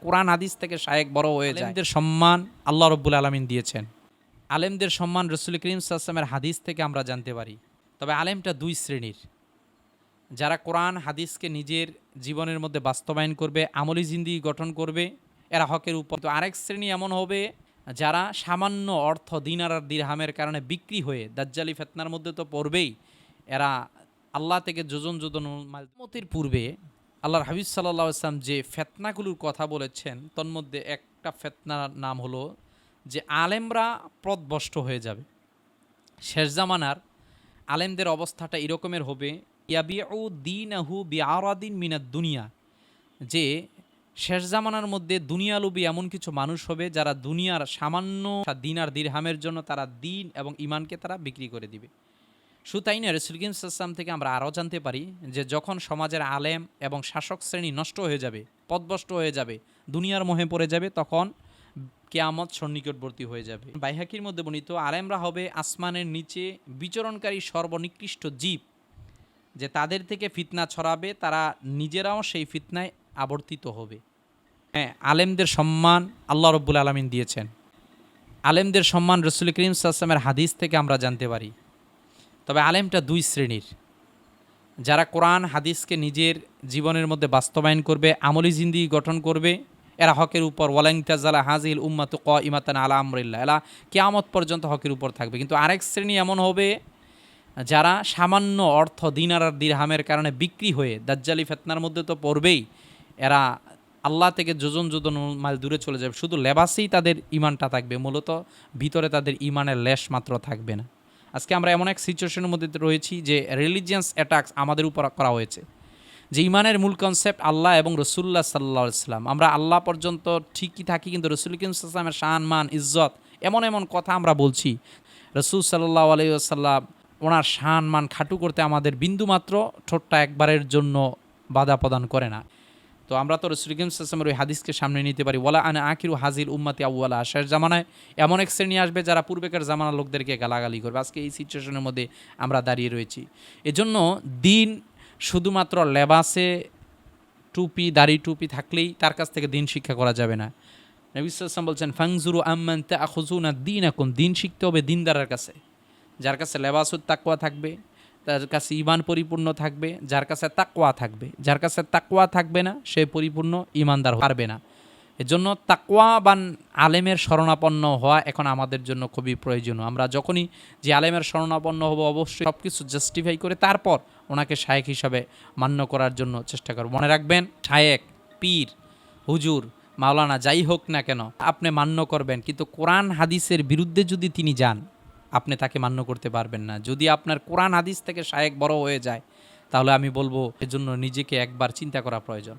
কোরআন হাদিস থেকে শায়েখ বড় হয়ে যায়। আলেমদের সম্মান আল্লাহ রাব্বুল আলামিন দিয়েছেন। আলেমদের সম্মান রাসূল করিম সাল্লাল্লাহু আলাইহি ওয়াসাল্লামের হাদিস থেকে আমরা জানতে পারি। তবে আলেমটা দুই শ্রেণীর। যারা কোরআন হাদিসকে নিজের জীবনের মধ্যে বাস্তবায়ন করবে, আমলি জিন্দেগি গঠন করবে, এরা হকের উপর। তো আরেক শ্রেণী এমন হবে যারা সামান্য অর্থ দিনার আর দিরহামের কারণে বিক্রি হয়ে দাজ্জালি ফিতনার মধ্যে তো পড়বেই। এরা আল্লাহ থেকে যোজন যোজন মতের পূর্বে আল্লাহর হাবিব সাল্লাল্লাহু আলাইহি ওয়াসাল্লাম যে ফিতনাগুলোর কথা বলেছেন, তন্মধ্যে একটা ফিতনার নাম হলো যে আলেমরা পথভ্রষ্ট হয়ে যাবে। শেষ জামানার আলেমদের অবস্থাটা এরকমের হবে, ইয়াবিউ দীনাহু বিআরাদিন মিনাদ দুনিয়া, যে শেষ জামানার মধ্যে দুনিয়ালোভী এমন কিছু মানুষ হবে যারা দুনিয়ার সামান্য দিনার দিরহামের জন্য তারা দিন এবং ইমানকে তারা বিক্রি করে দিবে। শুধু তাই না, রাসূল করিম সাল্লাল্লাহু আলাইহি ওয়াসাল্লাম থেকে আমরা আরও জানতে পারি যে যখন সমাজের আলেম এবং শাসক শ্রেণী নষ্ট হয়ে যাবে, পথভ্রষ্ট হয়ে যাবে, দুনিয়ার মোহে পড়ে যাবে, তখন কিয়ামত সন্নিকটবর্তী হয়ে যাবে। বাইহাকির মধ্যে বর্ণিত, আলেমরা হবে আসমানের নিচে বিচরণকারী সর্বনিকৃষ্ট জীব, যে তাদের থেকে ফিতনা ছড়াবে, তারা নিজেরাও সেই ফিতনায় আবর্তিত হবে। হ্যাঁ, আলেমদের সম্মান আল্লাহ রাব্বুল আলামিন দিয়েছেন। আলেমদের সম্মান রাসূল করিম সাল্লাল্লাহু আলাইহি ওয়াসাল্লামের হাদিস থেকে আমরা জানতে পারি। তবে আলেমটা দুই শ্রেণীর। যারা কোরআন হাদিসকে নিজের জীবনের মধ্যে বাস্তবায়ন করবে, আমলি জিন্দেগি গঠন করবে, এরা হকের উপর। ওয়ালান তাজালা হাযিহিল উম্মাতু কাইমাতান আলা আমরিল্লাহ, এরা কিয়ামত পর্যন্ত হকের উপর থাকবে। কিন্তু আরেক শ্রেণী এমন হবে যারা সামান্য অর্থ দিনার আর দিরহামের কারণে বিক্রি হয়ে দাজ্জালি ফিতনার মধ্যে তো পড়বেই। এরা আল্লাহ থেকে যোজন যোজন মাইল দূরে চলে যাবে। শুধু লেবাসেই তাদের ইমানটা থাকবে, মূলত ভিতরে তাদের ইমানের লেশ মাত্র থাকবে না। আজকে আমরা এমন এক সিচুয়েশনের মধ্যে রয়েছি যে রিলিজিয়াস অ্যাটাকস আমাদের উপর করা হয়েছে, যে ইমানের মূল কনসেপ্ট আল্লাহ এবং রসুল্লাহ সাল্লাল্লাহু আলাইহি ওয়াসাল্লাম। আমরা আল্লাহ পর্যন্ত ঠিকই থাকি, কিন্তু রসুল করিম সাল্লাল্লাহু আলাইহি ওয়াসাল্লামের শান মান ইজ্জত এমন এমন কথা আমরা বলছি, রসুল সাল্লাল্লাহু আলাইহি ওয়াসাল্লাম ওনার শান মান খাটু করতে আমাদের বিন্দুমাত্র ঠোঁটটা একবারের জন্য বাধা প্রদান করে না। তো আমরা তো রাসূল করিম সাল্লাল্লাহু আলাইহি ওয়াসাল্লামের ওই হাদিসকে সামনে নিতে পারি, ওয়ালা আনা আখিরু হাযিল উম্মতি আউওয়ালা, শেষ জামানায় এমন এক শ্রেণী আসবে যারা পূর্বেকার জামানার লোকদেরকে গালাগালি করবে। আজকে এই সিচুয়েশনের মধ্যে আমরা দাঁড়িয়ে রয়েছি। এজন্য দিন শুধুমাত্র লেবাসে টুপি দাড়ি টুপি থাকলেই তার কাছ থেকে দিন শিক্ষা করা যাবে না। নবী সাল্লাল্লাহু আলাইহি ওয়াসাল্লাম বলছেন, ফাংজুরু আম্মান তাআখুযুনা দীনাকুম, দিন শিখতে হবে দিনদারের কাছে। যার কাছে লেবাসুত তাকওয়া থাকবে, তার কাছে ঈমান পরিপূর্ণ থাকবে, যার কাছে তাকওয়া থাকবে। যার কাছে তাকওয়া থাকবে না, সে পরিপূর্ণ ঈমানদার পারবে না। এজন্য তাকওয়াবান আলেমের শরণাপন্ন হওয়া এখন আমাদের জন্য খুবই প্রয়োজনীয়। আমরা যখনই যে আলেমের শরণাপন্ন হব, অবশ্যই সব কিছু জাস্টিফাই করে তারপর ওনাকে শায়েখ হিসাবে মান্য করার জন্য চেষ্টা করব। মনে রাখবেন, শায়েখ, পীর, হুজুর, মাওলানা যাই হোক না কেন আপনি মান্য করবেন, কিন্তু কোরআন হাদিসের বিরুদ্ধে যদি তিনি যান, আপনি তাকে মান্য করতে পারবেন না। যদি আপনার কোরআন হাদিস থেকে শায়েখ বড় হয়ে যায়, তাহলে আমি বলবো এজন্য নিজেকে একবার চিন্তা করা প্রয়োজন।